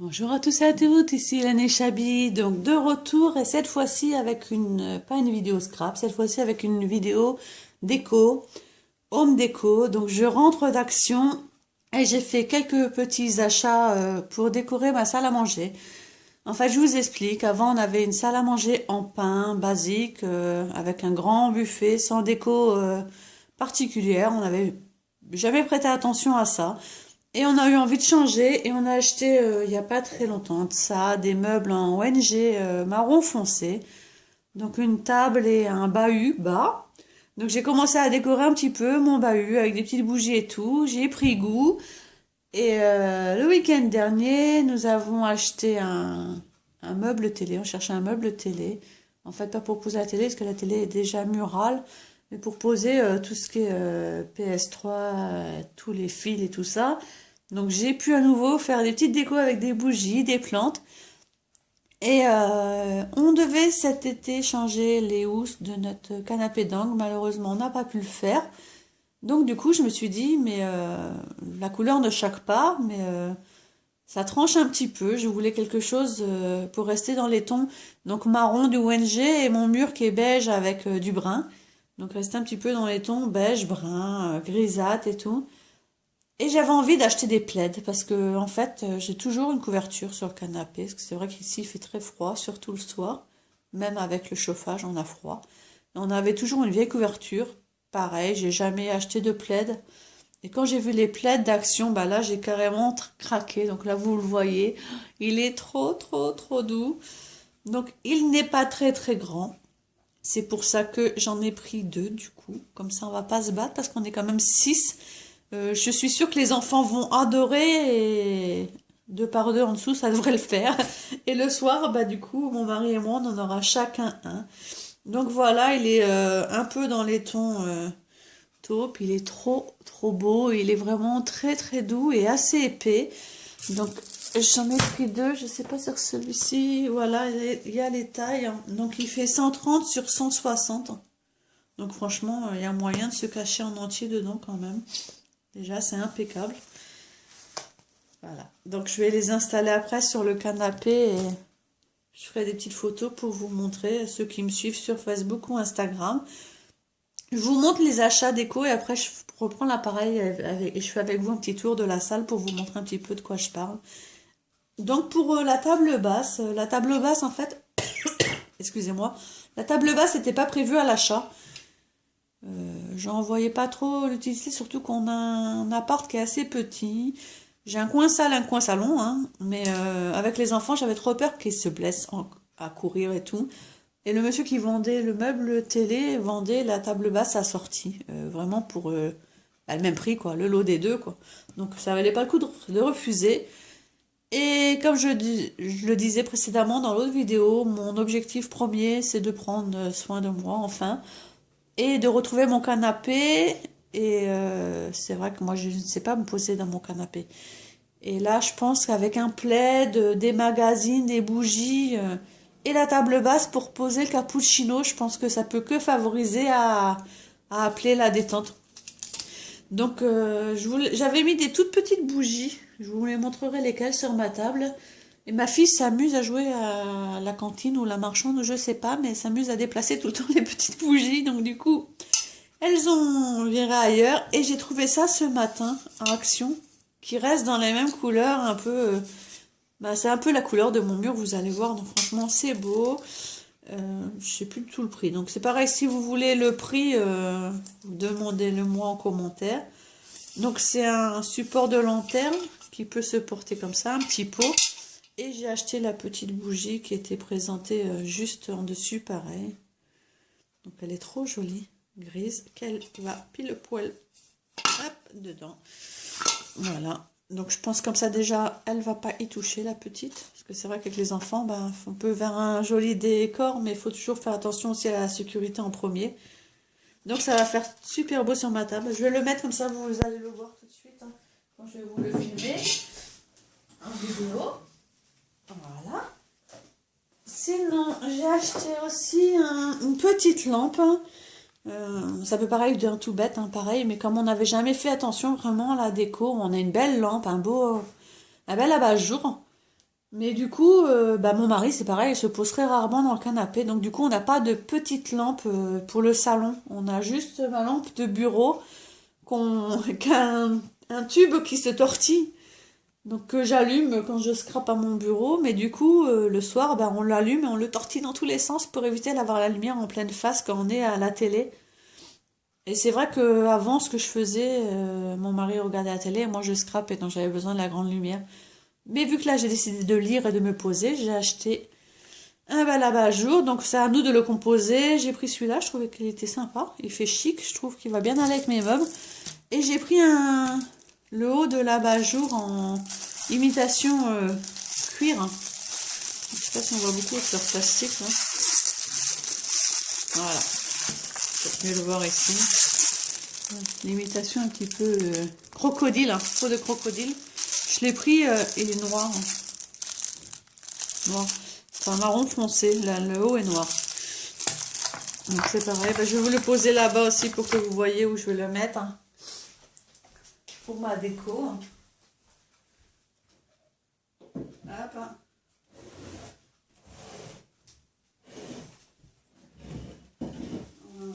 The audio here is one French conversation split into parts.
Bonjour à tous et à toutes, ici Hélène et Chabi, donc de retour et cette fois-ci avec pas une vidéo scrap, cette fois-ci avec une vidéo déco, home déco. Donc je rentre d'action et j'ai fait quelques petits achats pour décorer ma salle à manger. En fait, je vous explique, avant on avait une salle à manger en pain basique avec un grand buffet sans déco particulière, on n'avait jamais prêté attention à ça. Et on a eu envie de changer et on a acheté il n'y a pas très longtemps de ça, des meubles en ONG marron foncé. Donc une table et un bahut bas. Donc j'ai commencé à décorer un petit peu mon bahut avec des petites bougies et tout. J'ai pris goût. Et le week-end dernier, nous avons acheté un meuble télé. On cherchait un meuble télé. En fait, pas pour poser la télé, parce que la télé est déjà murale, mais pour poser tout ce qui est PS3, tous les fils et tout ça. Donc j'ai pu à nouveau faire des petites décos avec des bougies, des plantes. Et on devait cet été changer les housses de notre canapé d'angle. Malheureusement, on n'a pas pu le faire. Donc du coup, je me suis dit, mais la couleur ne choque pas, mais ça tranche un petit peu. Je voulais quelque chose pour rester dans les tons, donc marron du ONG et mon mur qui est beige avec du brun. Donc rester un petit peu dans les tons beige, brun, grisâtre et tout. Et j'avais envie d'acheter des plaids parce que en fait j'ai toujours une couverture sur le canapé parce que c'est vrai qu'ici il fait très froid, surtout le soir, même avec le chauffage on a froid. Et on avait toujours une vieille couverture, pareil, j'ai jamais acheté de plaid. Et quand j'ai vu les plaids d'Action, bah là j'ai carrément craqué. Donc là vous le voyez, il est trop doux. Donc il n'est pas très grand. C'est pour ça que j'en ai pris deux du coup. Comme ça on va pas se battre parce qu'on est quand même six. Je suis sûre que les enfants vont adorer et deux par deux en dessous, ça devrait le faire. Et le soir, bah du coup, mon mari et moi, on en aura chacun un. Donc voilà, il est un peu dans les tons taupe, il est trop beau, il est vraiment très doux et assez épais. Donc j'en ai pris deux, je sais pas sur celui-ci, voilà, il y a les tailles. Donc il fait 130 sur 160. Donc franchement, il y a moyen de se cacher en entier dedans quand même. Déjà, c'est impeccable. Voilà. Donc, je vais les installer après sur le canapé et je ferai des petites photos pour vous montrer, ceux qui me suivent sur Facebook ou Instagram. Je vous montre les achats déco et après, je reprends l'appareil et je fais avec vous un petit tour de la salle pour vous montrer un petit peu de quoi je parle. Donc, pour la table basse, en fait, excusez-moi, la table basse n'était pas prévue à l'achat. J'en voyais pas trop l'utiliser, surtout qu'on a un appart qui est assez petit. J'ai un coin salle, un coin salon, hein, mais avec les enfants, j'avais trop peur qu'ils se blessent à courir et tout. Et le monsieur qui vendait le meuble télé vendait la table basse assortie, vraiment pour bah, le même prix, quoi, le lot des deux, quoi. Donc ça valait pas le coup de refuser. Et comme je le disais précédemment dans l'autre vidéo, mon objectif premier, c'est de prendre soin de moi, enfin et de retrouver mon canapé. Et c'est vrai que moi, je ne sais pas me poser dans mon canapé. Et là, je pense qu'avec un plaid, des magazines, des bougies et la table basse pour poser le cappuccino, je pense que ça peut que favoriser à appeler la détente. Donc, j'avais mis des toutes petites bougies. Je vous les montrerai lesquelles sur ma table. Et ma fille s'amuse à jouer à la cantine ou la marchande, je sais pas, mais elle s'amuse à déplacer tout le temps les petites bougies. Donc du coup, elles ont viré ailleurs. Et j'ai trouvé ça ce matin en Action, qui reste dans les mêmes couleurs, un peu... bah, c'est un peu la couleur de mon mur, vous allez voir. Donc franchement, c'est beau. Je sais plus du tout le prix. Donc c'est pareil, si vous voulez le prix, vous demandez-le moi en commentaire. Donc c'est un support de lanterne qui peut se porter comme ça, un petit pot. Et j'ai acheté la petite bougie qui était présentée juste en dessus, pareil. Donc elle est trop jolie, grise, qu'elle va pile poil hop, dedans. Voilà. Donc je pense comme ça déjà, elle va pas y toucher la petite. Parce que c'est vrai qu'avec les enfants, ben, on peut faire un joli décor, mais il faut toujours faire attention aussi à la sécurité en premier. Donc ça va faire super beau sur ma table. Je vais le mettre comme ça, vous allez le voir tout de suite, hein, quand je vais vous le filmer en vidéo. Voilà. Sinon, j'ai acheté aussi une petite lampe. Ça peut paraître d'un tout bête, hein, pareil, mais comme on n'avait jamais fait attention vraiment à la déco, on a une belle lampe, un bel abat-jour. Mais du coup, bah, mon mari, c'est pareil, il se pose très rarement dans le canapé. Donc du coup, on n'a pas de petite lampe pour le salon. On a juste ma lampe de bureau qu'un un tube qui se tortille. Donc que j'allume quand je scrape à mon bureau. Mais du coup, le soir, bah, on l'allume et on le tortille dans tous les sens pour éviter d'avoir la lumière en pleine face quand on est à la télé. Et c'est vrai que avant, ce que je faisais, mon mari regardait la télé et moi je scrapais, donc j'avais besoin de la grande lumière. Mais vu que là j'ai décidé de lire et de me poser, j'ai acheté un bel abat-jour, donc c'est à nous de le composer. J'ai pris celui-là, je trouvais qu'il était sympa, il fait chic, je trouve qu'il va bien aller avec mes meubles. Et j'ai pris le haut de l'abat-jour en imitation cuir. Je sais pas si on voit beaucoup avec leur plastique là. Voilà, peut-être mieux le voir ici. L'imitation un petit peu crocodile, hein, peau de crocodile. Je l'ai pris, il est noir. Noir. Enfin marron foncé, là, le haut est noir. Donc c'est pareil. Ben, je vais vous le poser là-bas aussi pour que vous voyez où je vais le mettre. Hein, pour ma déco. Hop. Hein. Voilà.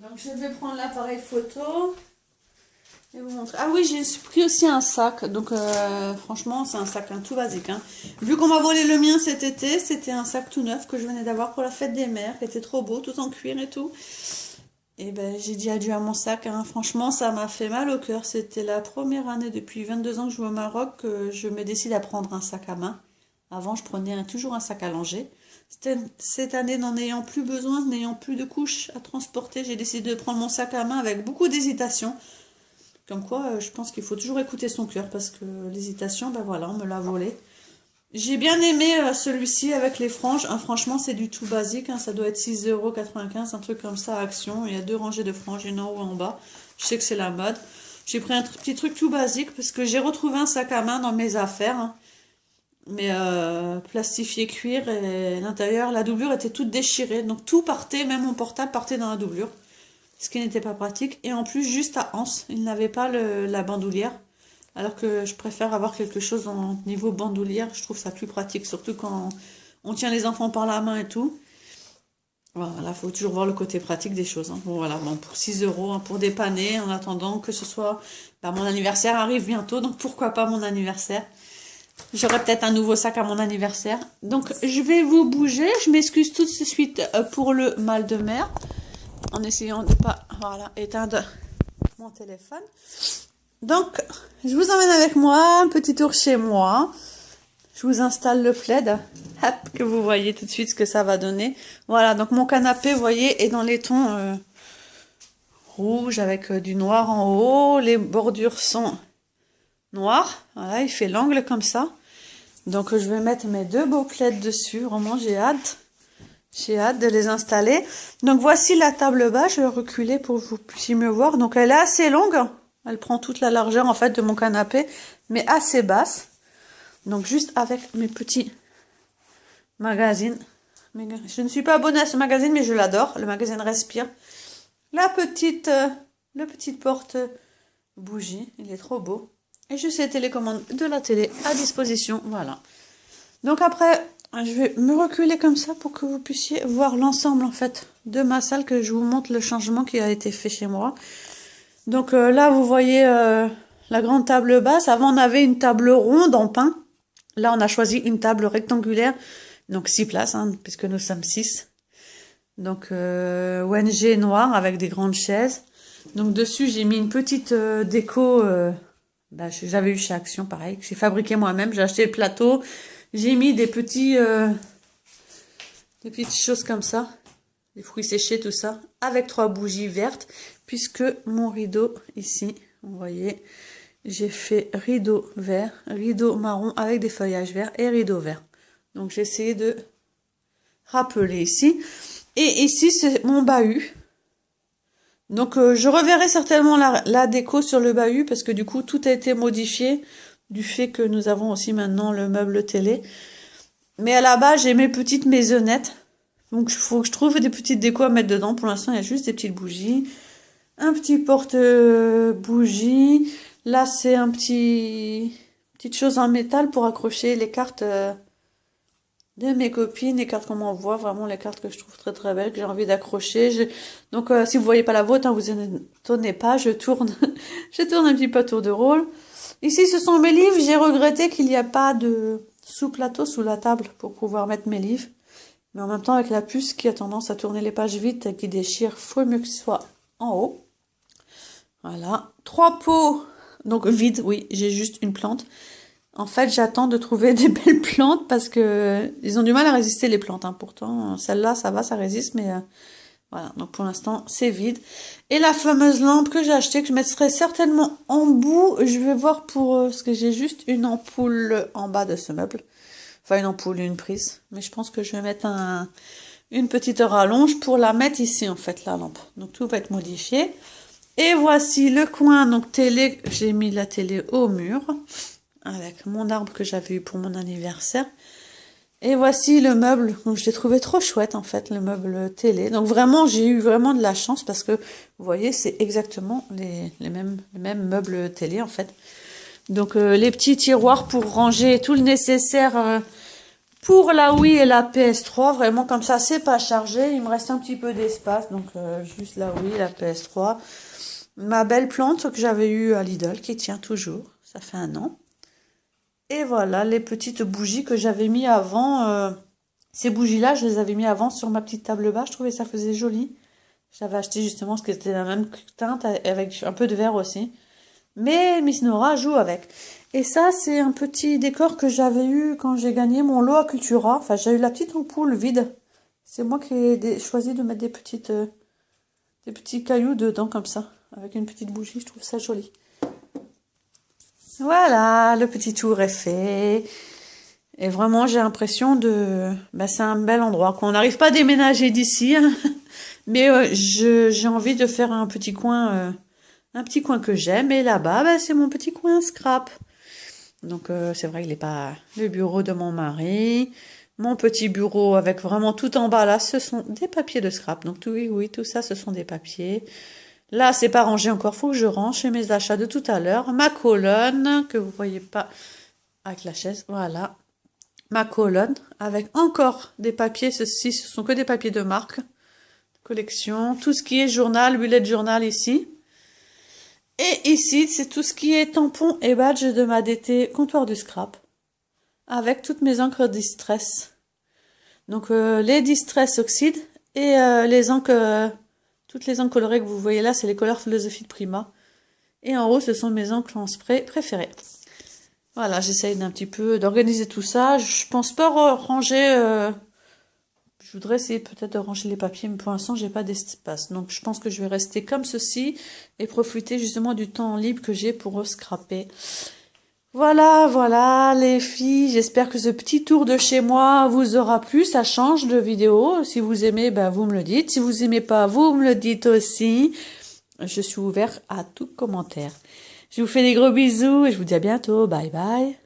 Donc je vais prendre l'appareil photo. Et vous montrer. Ah oui, j'ai pris aussi un sac. Donc franchement, c'est un sac tout basique. Hein. Vu qu'on m'a volé le mien cet été, c'était un sac tout neuf que je venais d'avoir pour la fête des mères, qui était trop beau, tout en cuir et tout. Et ben j'ai dit adieu à mon sac. Hein. Franchement, ça m'a fait mal au cœur. C'était la première année depuis 22 ans que je vais au Maroc que je me décide à prendre un sac à main. Avant, je prenais toujours un sac à langer. Cette année, n'en ayant plus besoin, n'ayant plus de couches à transporter, j'ai décidé de prendre mon sac à main avec beaucoup d'hésitation. Comme quoi, je pense qu'il faut toujours écouter son cœur parce que l'hésitation, ben voilà, on me l'a volé. J'ai bien aimé celui-ci avec les franges. Hein, franchement, c'est du tout basique. Hein, ça doit être 6,95 €, un truc comme ça à Action. Il y a 2 rangées de franges, une en haut et en bas. Je sais que c'est la mode. J'ai pris un petit truc tout basique parce que j'ai retrouvé un sac à main dans mes affaires. Hein, mais plastifié cuir et l'intérieur, la doublure était toute déchirée. Donc tout partait, même mon portable partait dans la doublure. Ce qui n'était pas pratique. Et en plus, juste à anse, il n'avait pas la bandoulière. Alors que je préfère avoir quelque chose en niveau bandoulière. Je trouve ça plus pratique, surtout quand on tient les enfants par la main et tout. Voilà, il faut toujours voir le côté pratique des choses. Hein. Bon, voilà, bon, pour 6 € hein, pour dépanner, en attendant que ce soit... Bah, mon anniversaire arrive bientôt, donc pourquoi pas mon anniversaire. J'aurai peut-être un nouveau sac à mon anniversaire. Donc, je vais vous bouger. Je m'excuse tout de suite pour le mal de mer. En essayant de pas éteindre mon téléphone. Donc, je vous emmène avec moi, un petit tour chez moi. Je vous installe le plaid, hop, que vous voyez tout de suite ce que ça va donner. Voilà, donc mon canapé, vous voyez, est dans les tons rouges avec du noir en haut. Les bordures sont noires. Voilà, il fait l'angle comme ça. Donc, je vais mettre mes 2 beaux plaids dessus. Vraiment, j'ai hâte. J'ai hâte de les installer. Donc voici la table basse. Je vais reculer pour que vous puissiez mieux voir. Donc elle est assez longue. Elle prend toute la largeur en fait de mon canapé. Mais assez basse. Donc juste avec mes petits magazines. Je ne suis pas abonnée à ce magazine mais je l'adore. Le magazine Respire. Le petite porte bougie. Il est trop beau. Et juste les télécommandes de la télé à disposition. Voilà. Donc après... Je vais me reculer comme ça pour que vous puissiez voir l'ensemble en fait de ma salle, que je vous montre le changement qui a été fait chez moi. Donc là vous voyez la grande table basse. Avant on avait une table ronde en pin. Là on a choisi une table rectangulaire. Donc 6 places hein, puisque nous sommes 6. Donc ONG noir avec des grandes chaises. Donc dessus j'ai mis une petite déco. J'avais eu chez Action pareil. Que j'ai fabriqué moi-même. J'ai acheté le plateau. J'ai mis des petites choses comme ça, des fruits séchés, tout ça, avec 3 bougies vertes, puisque mon rideau, ici, vous voyez, j'ai fait rideau vert, rideau marron avec des feuillages verts et rideau vert. Donc j'ai essayé de rappeler ici. Et ici, c'est mon bahut. Donc je reverrai certainement la déco sur le bahut, parce que du coup, tout a été modifié. Du fait que nous avons aussi maintenant le meuble télé. Mais à la base, j'ai mes petites maisonnettes. Donc, il faut que je trouve des petites décos à mettre dedans. Pour l'instant, il y a juste des petites bougies. Un petit porte-bougie. Là, c'est un petit petites choses en métal pour accrocher les cartes de mes copines, les cartes qu'on m'envoie, vraiment les cartes que je trouve très très belles, que j'ai envie d'accrocher. Donc si vous voyez pas la vôtre, hein, vous étonnez pas, je tourne, je tourne un petit peu à tour de rôle. Ici, ce sont mes livres. J'ai regretté qu'il n'y a pas de sous-plateau sous la table pour pouvoir mettre mes livres. Mais en même temps, avec la puce qui a tendance à tourner les pages vite et qui déchire, faut mieux que ce soit en haut. Voilà. 3 pots, donc vides, oui, j'ai juste une plante. En fait, j'attends de trouver des belles plantes parce que ils ont du mal à résister les plantes. Hein. Pourtant, celle-là, ça va, ça résiste, mais voilà. Donc pour l'instant, c'est vide. Et la fameuse lampe que j'ai achetée, que je mettrai certainement en bout. Je vais voir pour parce que j'ai juste une ampoule en bas de ce meuble. Enfin, une ampoule, une prise. Mais je pense que je vais mettre une petite rallonge pour la mettre ici, en fait, la lampe. Donc tout va être modifié. Et voici le coin, donc télé. J'ai mis la télé au mur avec mon arbre que j'avais eu pour mon anniversaire. Et voici le meuble, donc je l'ai trouvé trop chouette en fait, le meuble télé. Donc vraiment, j'ai eu vraiment de la chance parce que, vous voyez, c'est exactement les mêmes meubles télé en fait. Donc les petits tiroirs pour ranger tout le nécessaire pour la Wii et la PS3. Vraiment comme ça, c'est pas chargé. Il me reste un petit peu d'espace, donc juste la Wii, la PS3. Ma belle plante que j'avais eue à Lidl qui tient toujours, ça fait 1 an. Et voilà, les petites bougies que j'avais mis avant. Ces bougies-là, je les avais mis avant sur ma petite table basse. Je trouvais que ça faisait joli. J'avais acheté justement ce qui était la même teinte avec un peu de vert aussi. Mais Miss Nora joue avec. Et ça, c'est un petit décor que j'avais eu quand j'ai gagné mon lot à Cultura. Enfin, j'ai eu la petite ampoule vide. C'est moi qui ai choisi de mettre des petits cailloux dedans comme ça. Avec une petite bougie, je trouve ça joli. Voilà, le petit tour est fait. Et vraiment, j'ai l'impression c'est un bel endroit. On n'arrive pas à déménager d'ici, hein. Mais j'ai envie de faire un petit coin que j'aime. Et là-bas, c'est mon petit coin scrap. Donc, c'est vrai qu'il n'est pas le bureau de mon mari. Mon petit bureau avec vraiment tout en bas, là, ce sont des papiers de scrap. Donc, oui, tout ça, ce sont des papiers. Là, c'est pas rangé encore, faut que je range chez mes achats de tout à l'heure. Ma colonne, que vous voyez pas avec la chaise, voilà. Ma colonne, avec encore des papiers, ceci, ce sont que des papiers de marque. Collection, tout ce qui est journal, bullet journal ici. Et ici, c'est tout ce qui est tampon et badge de ma DT comptoir du scrap. Avec toutes mes encres Distress. Donc, les Distress Oxide et les encres... Toutes les encres colorées que vous voyez là, c'est les couleurs philosophie de Prima. Et en haut, ce sont mes encres en spray préférées. Voilà, j'essaye d'un petit peu d'organiser tout ça. Je pense pas ranger... je voudrais essayer peut-être de ranger les papiers, mais pour l'instant, j'ai pas d'espace. Donc, je pense que je vais rester comme ceci et profiter justement du temps libre que j'ai pour scraper. Voilà, les filles, j'espère que ce petit tour de chez moi vous aura plu, ça change de vidéo. Si vous aimez, vous me le dites. Si vous aimez pas, vous me le dites aussi. Je suis ouvert à tout commentaire. Je vous fais des gros bisous et je vous dis à bientôt. Bye bye.